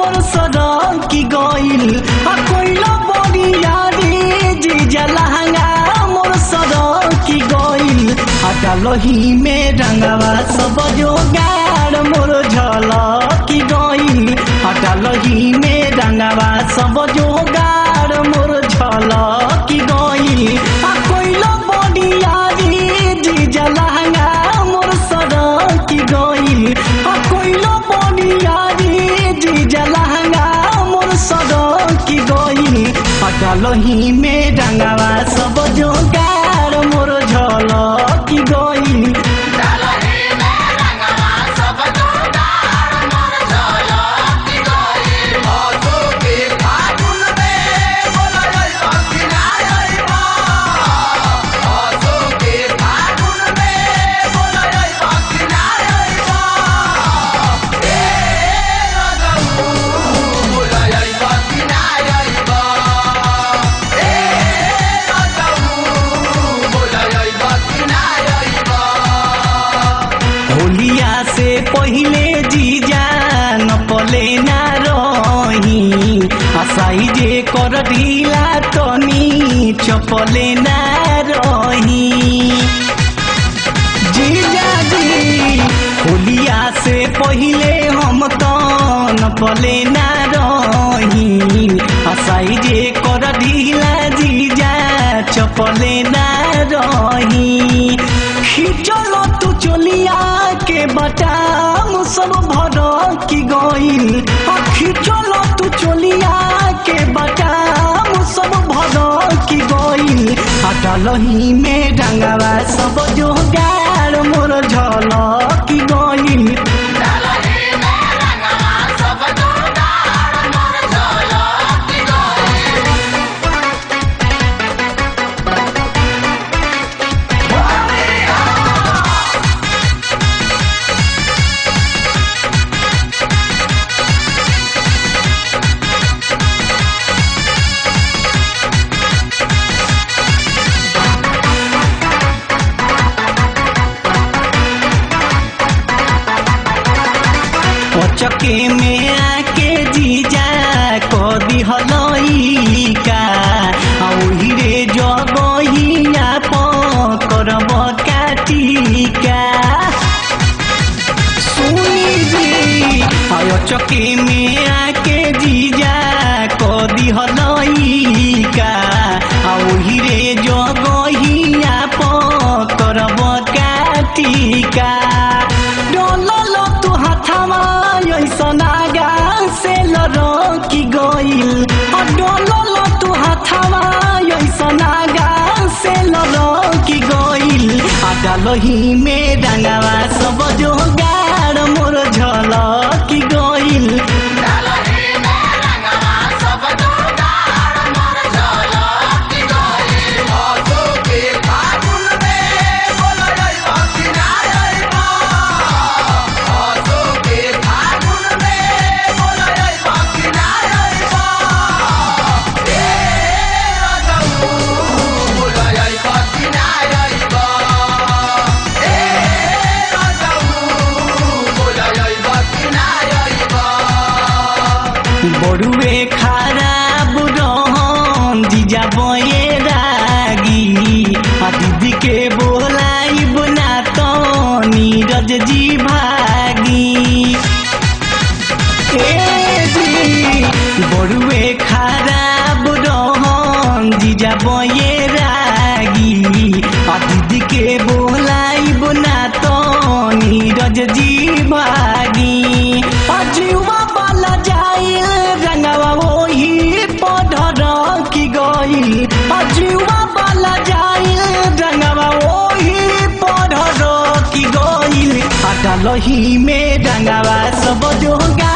मोर सड़क की गइल कोइलो बड़िया रे जीजा लहंगा मोर सड़क की गइल डालही में रंगवा सब जोगाड़ मोर झलक की गइल डालही में रंगवा सब जोगाड़ मोर झलक की गइल कोइलो बड़िया रे जीजा लहंगा मोर सड़क की गइल कोइलो बड़िया रे जीजा लहंगा मोर सड़क की गइल डालही में रंगवा सब जोगाड़ मोर झलक की गइल पहिले जीजा न पले ना रही आशाई जे कर ढीला तनी चपले ना रही जीजा जी होलिया से पहिले हम तो न पले ना रही आशाई जे कर ढीला जीजा चपले ना रही खिचल तू चलिया के बटाम सब भर की गइल खिचल तू चलिया के बटाम सब भर की गइल डालही में रंगवा सब जोगाड़ मोर झलक की गइल चके में आके जीजा को दिहलई का ओही रे जगहिया करब काटिका सुनी जी चके में आके जीजा को दिहलई का ओही रे जगहिया करब काटिका डोलल तू हाथवा सनागा से लड़की गइल डोलल तू हाथवा सनागा से लड़की गइल डालही में रंगवा सब जोगाड़ मोर झलक गइल बड़ुए खराब रहन जीजा बये रागी दीदी के बोलाइब ना तो नीरज जी भागी जी बड़ुए खराब रहन जीजा बये रागी दीदी के बोलाइब ना तो नीरज जी भागी अजुआ वाला जाइल रंगवा वही पढ़र की गइल अजुआ वाला जाइल रंगवा वही पढ़र की गइल डालही में रंगवा सब जोगा